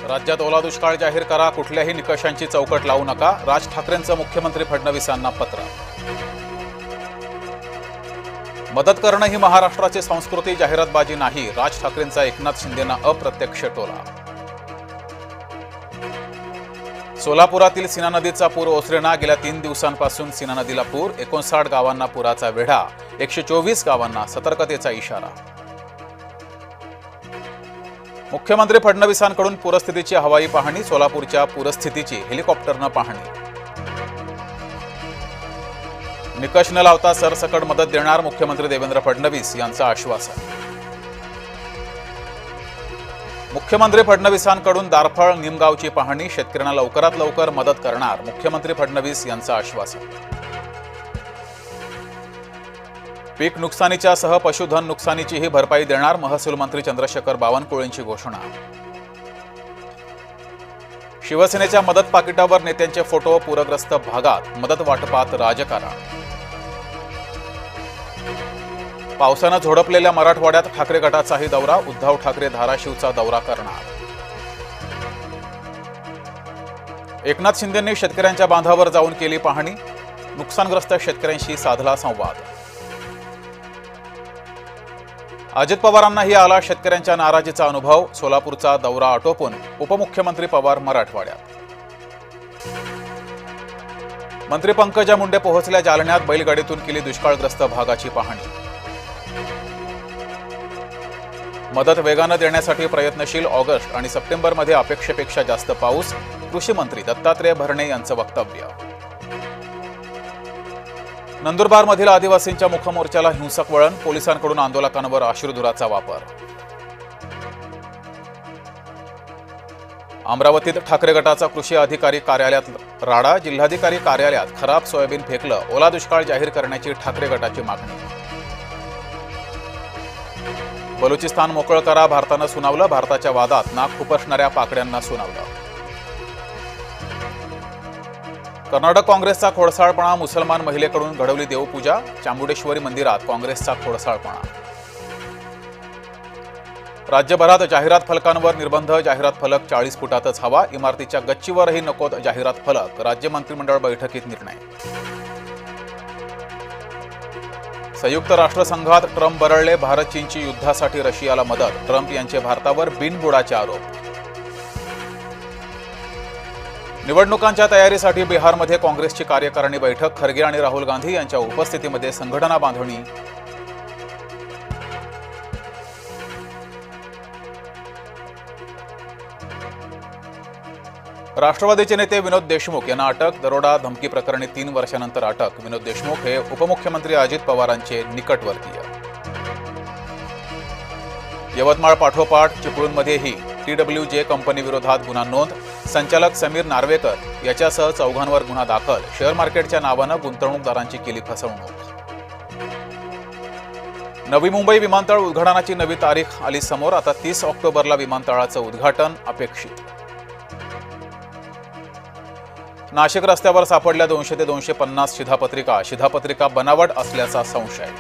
राज्यात ओला दुष्काळ जाहीर करा, कुठल्याही निकषांची चौकट लावू नका, राज ठाकरेंचं मुख्यमंत्री फडणवीसांना पत्र. मदत करणं ही महाराष्ट्राची संस्कृती, जाहिरातबाजी नाही, राज ठाकरेंचा एकनाथ शिंदेंना अप्रत्यक्ष टोला. सोलापुरातील सीना नदीचा पूर ओसरेना, गेल्या 3 दिवसांपासून सीना नदीला पूर, 59 गावांना पुराचा वेढा, 124 गावांना सतर्कतेचा इशारा. मुख्यमंत्री फडणवीसांकडून पूरस्थितीची हवाई पाहणी, सोलापूरच्या पूरस्थितीची हेलिकॉप्टरनं पाहणी. निकष न लावता सरसकट मदत देणार, मुख्यमंत्री देवेंद्र फडणवीस यांचं आश्वासन. मुख्यमंत्री फडणवीसांकडून दारफळ निमगावची पाहणी, शेतकऱ्यांना लवकरात लवकर मदत करणार, मुख्यमंत्री फडणवीस यांचं आश्वासन. पीक नुकसानीच्या सह पशुधन नुकसानीचीही भरपाई देणार, महसूल मंत्री चंद्रशेखर बावनकुळेंची घोषणा. शिवसेनेच्या मदत पाकिटावर नेत्यांचे फोटो, पूरग्रस्त भागात मदत वाटपात राजकारण. पावसानं झोडपलेल्या मराठवाड्यात ठाकरे गटाचाही दौरा, उद्धव ठाकरे धाराशिवचा दौरा करणार. एकनाथ शिंदेंनी शेतकऱ्यांच्या बांधावर जाऊन केली पाहणी, नुकसानग्रस्त शेतकऱ्यांशी साधला संवाद. अजित पवारांनाही आला शेतकऱ्यांच्या नाराजीचा अनुभव, सोलापूरचा दौरा आटोपून उपमुख्यमंत्री पवार मराठवाड्यात. मंत्री पंकजा मुंडे पोहोचल्या जालन्यात, बैलगाडीतून केली दुष्काळग्रस्त भागाची पाहणी. मदत वेगानं देण्यासाठी प्रयत्नशील, ऑगस्ट आणि सप्टेंबरमध्ये अपेक्षेपेक्षा जास्त पाऊस, कृषी मंत्री दत्तात्रय भरणे यांचं वक्तव्य. नंदुरबारमधील आदिवासींच्या मुखमोर्चाला हिंसक वळण, पोलिसांकडून आंदोलकांवर अश्रुधुराचा वापर. अमरावतीत ठाकरे गटाचा कृषी अधिकारी कार्यालयात राडा, जिल्हाधिकारी कार्यालयात खराब सोयाबीन फेकलं, ओला दुष्काळ जाहीर करण्याची ठाकरे गटाची मागणी. बलुचिस्तान मोकळं करा, भारतानं सुनावलं, भारताच्या वादात नाक खुपसणाऱ्या पाकड्यांना सुनावलं. कर्नाटक काँग्रेसचा खोडसाळपणा, मुसलमान महिलेकडून घडवली देवपूजा, चामुंडेश्वरी मंदिरात काँग्रेसचा खोडसाळपणा. राज्यभरात जाहिरात फलकांवर निर्बंध, जाहिरात फलक 40 फुटातच हवा, इमारतीच्या गच्चीवरही नकोत जाहिरात फलक, राज्य मंत्रिमंडळ बैठकीत निर्णय. संयुक्त राष्ट्रसंघात ट्रम्प बरळले, भारत चीनची युद्धासाठी रशियाला मदत, ट्रम्प यांचे भारतावर बिनबुडाचे आरोप. निवडणुकांच्या तयारीसाठी बिहारमध्ये काँग्रेसची कार्यकारिणी बैठक, खरगे आणि राहुल गांधी यांच्या उपस्थितीमध्ये संघटना बांधणी. राष्ट्रवादीचे नेते विनोद देशमुख यांना अटक, दरोडा धमकी प्रकरणी 3 वर्षांनंतर अटक. विनोद देशमुख हे उपमुख्यमंत्री अजित पवारांचे निकटवर्तीय. यवतमाळ पाठोपाठ चिपळूणमध्येही TWJ कंपनी विरोधात गुन्हा नोंद, संचालक समीर नार्वेकर याच्यासह 4 गुन्हा दाखल, शेअर मार्केटच्या नावानं गुंतवणूकदारांची केली फसवणूक. नवी मुंबई विमानतळ उद्घाटनाची नवी तारीख आली समोर, आता 30 ऑक्टोबरला विमानतळाचं उद्घाटन अपेक्षित. नाशिक रस्त्यावर सापडल्या 200 ते 250 शिधापत्रिका बनावट असल्याचा संशय.